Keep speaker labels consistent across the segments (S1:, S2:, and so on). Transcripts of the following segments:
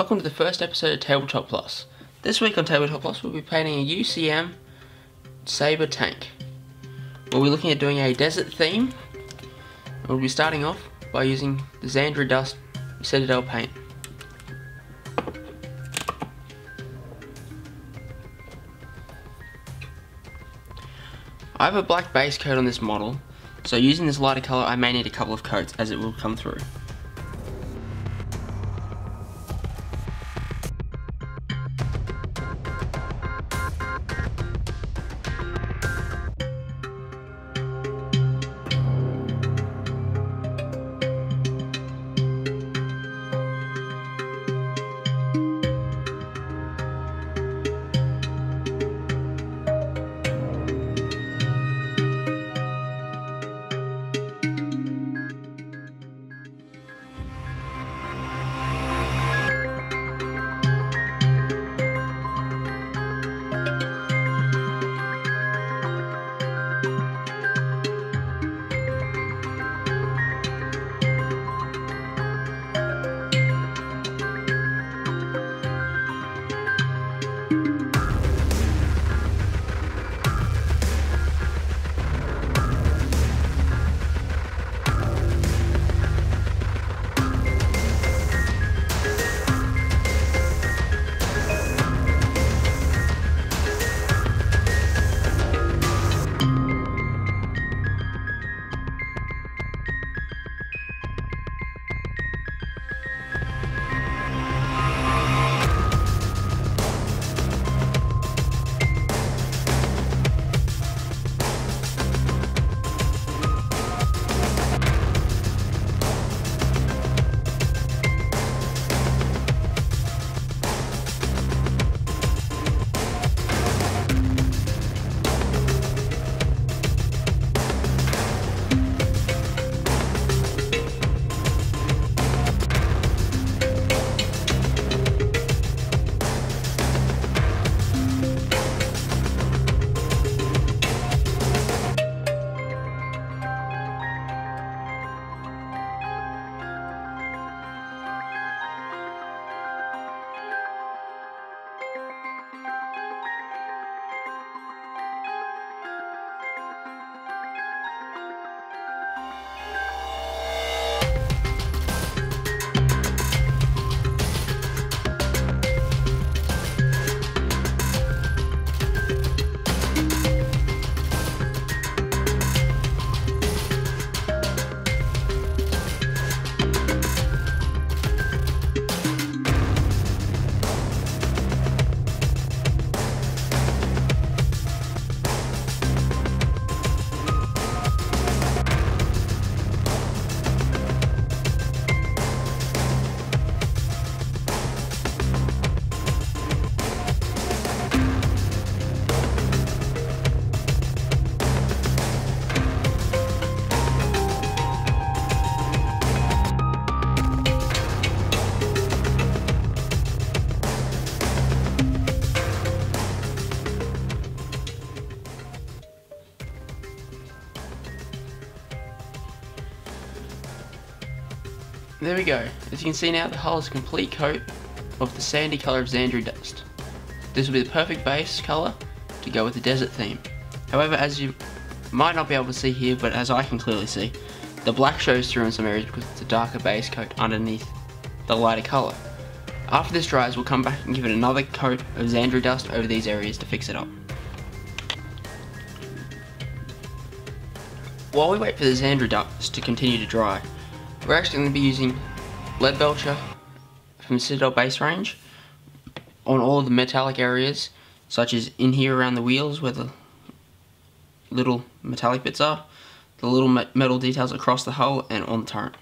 S1: Welcome to the first episode of Tabletop Plus. This week on Tabletop Plus we'll be painting a UCM Sabre tank. We'll be looking at doing a desert theme. We'll be starting off by using the Xandria Dust Citadel paint. I have a black base coat on this model, so using this lighter colour I may need a couple of coats as it will come through. There we go. As you can see now, the hull is a complete coat of the sandy colour of Xandria Dust. This will be the perfect base colour to go with the desert theme. However, as you might not be able to see here, but as I can clearly see, the black shows through in some areas because it's a darker base coat underneath the lighter colour. After this dries, we'll come back and give it another coat of Xandria Dust over these areas to fix it up. While we wait for the Xandria Dust to continue to dry, we're actually going to be using Lead Belcher from the Citadel base range on all of the metallic areas, such as in here around the wheels where the little metallic bits are, the little metal details across the hull and on the turret.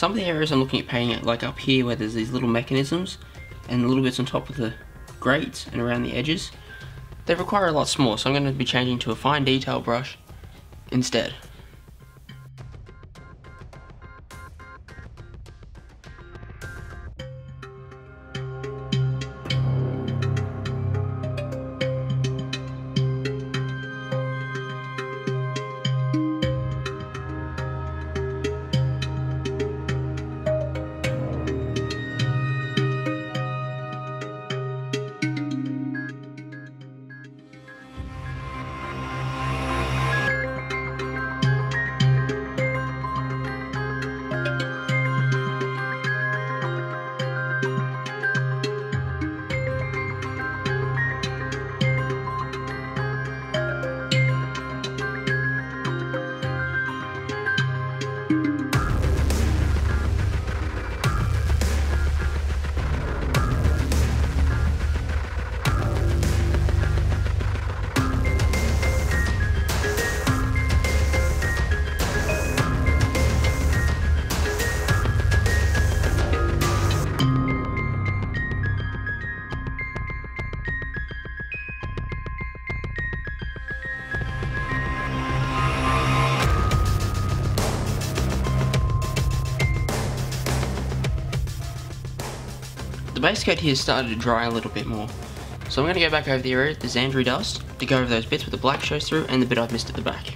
S1: some of the areas I'm looking at painting, like up here where there's these little mechanisms and little bits on top of the grates and around the edges, they require a lot smaller, so I'm going to be changing to a fine detail brush instead. The base coat here started to dry a little bit more, so I'm going to go back over the area, the Xandri dust, to go over those bits where the black shows through and the bit I've missed at the back.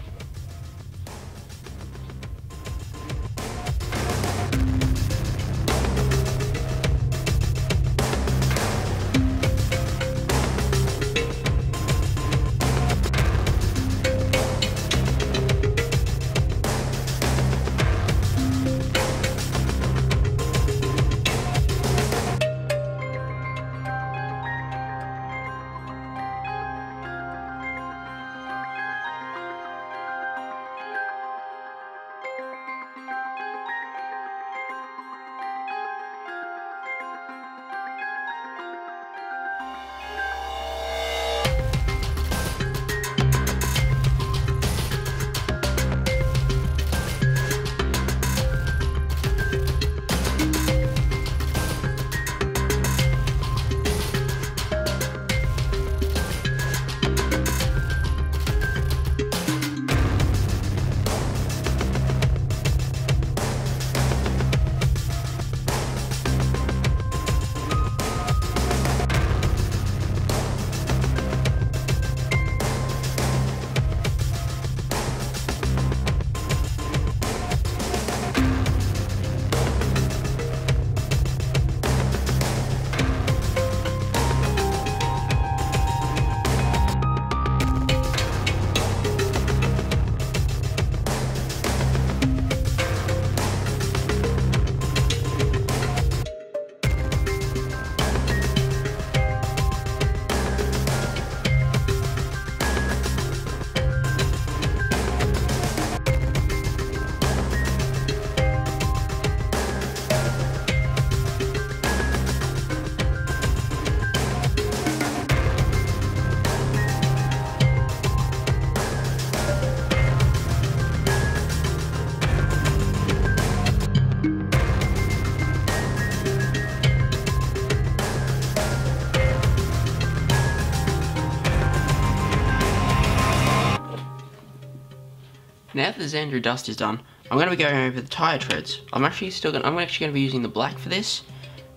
S1: Now that the Xandri dust is done, I'm going to be going over the tyre treads. I'm actually going to be using the black for this,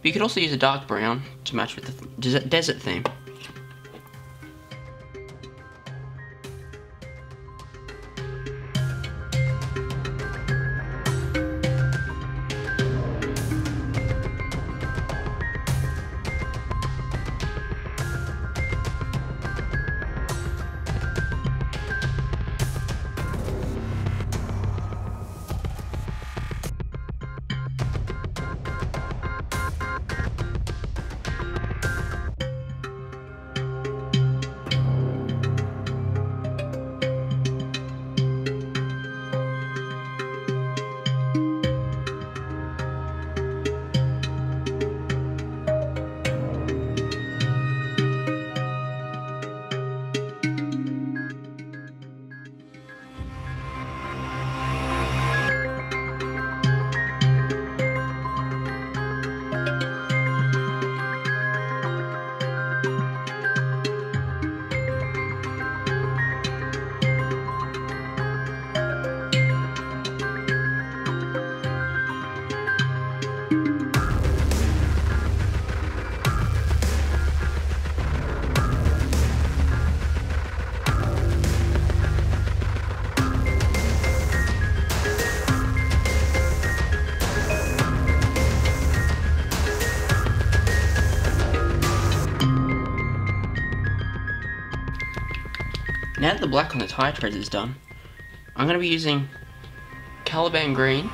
S1: but you could also use a dark brown to match with the desert theme. Now that the black on the tire treads is done, I'm going to be using Caliban green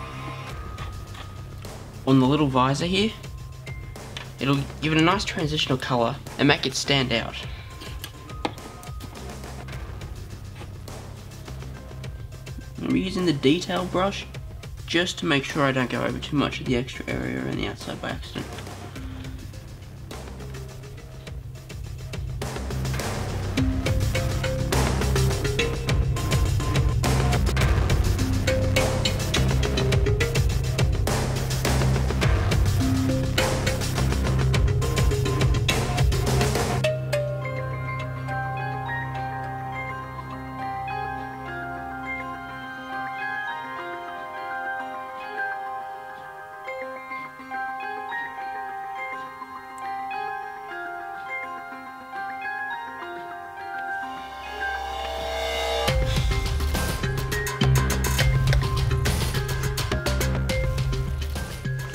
S1: on the little visor here. It'll give it a nice transitional colour and make it stand out. I'm using the detail brush just to make sure I don't go over too much of the extra area around the outside by accident.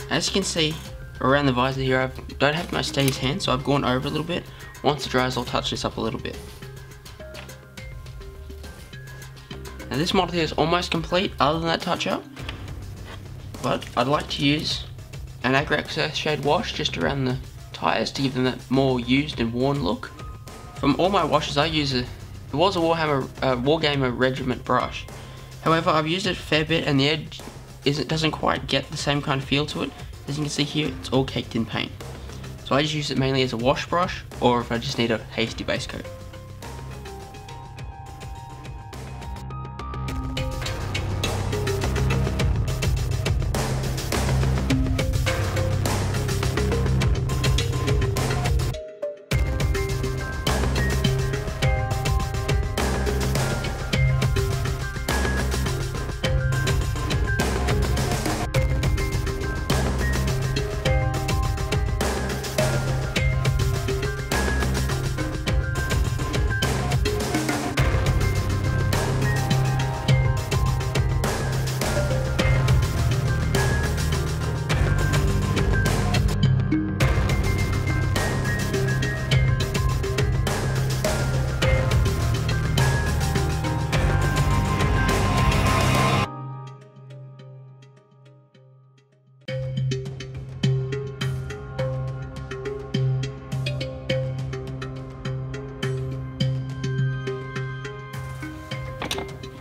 S1: As you can see, around the visor here, I don't have my steady hand, so I've gone over a little bit. Once it dries, I'll touch this up a little bit. Now this model here is almost complete, other than that touch up, but I'd like to use an Agrax Earthshade wash just around the tyres to give them that more used and worn look. From all my washes, I use it was a Wargamer Regiment brush. However, I've used it a fair bit, and the edge doesn't quite get the same kind of feel to it. As you can see here, it's all caked in paint. So I just use it mainly as a wash brush, or if I just need a hasty base coat.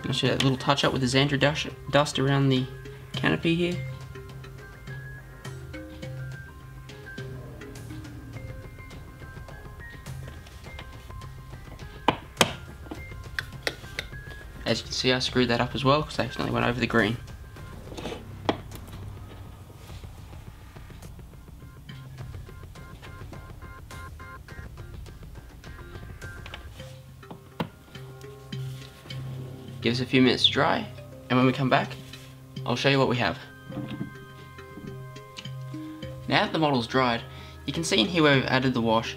S1: I'll show you that little touch up with the Xandra dust around the canopy here. As you can see, I screwed that up as well because I accidentally went over the green. Give us a few minutes to dry, and when we come back, I'll show you what we have. Now that the model's dried, you can see in here where we've added the wash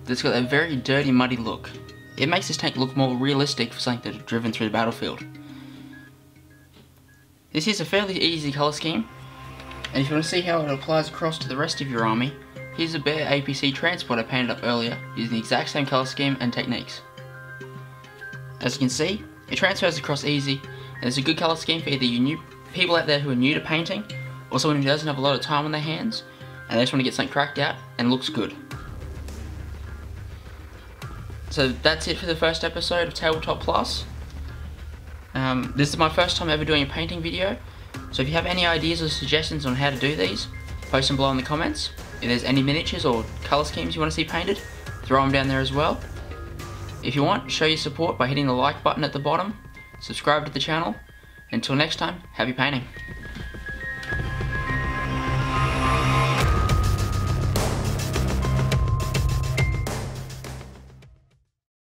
S1: that it's got a very dirty, muddy look. It makes this tank look more realistic for something that's driven through the battlefield. This is a fairly easy colour scheme, and if you want to see how it applies across to the rest of your army, here's a bare APC transport I painted up earlier using the exact same colour scheme and techniques. As you can see, it transfers across easy, and it's a good colour scheme for either you people out there who are new to painting, or someone who doesn't have a lot of time on their hands, and they just want to get something cracked out and looks good. So that's it for the first episode of Tabletop Plus. This is my first time ever doing a painting video, so if you have any ideas or suggestions on how to do these, post them below in the comments. If there's any miniatures or colour schemes you want to see painted, throw them down there as well. If you want, show your support by hitting the like button at the bottom, subscribe to the channel. Until next time, happy painting.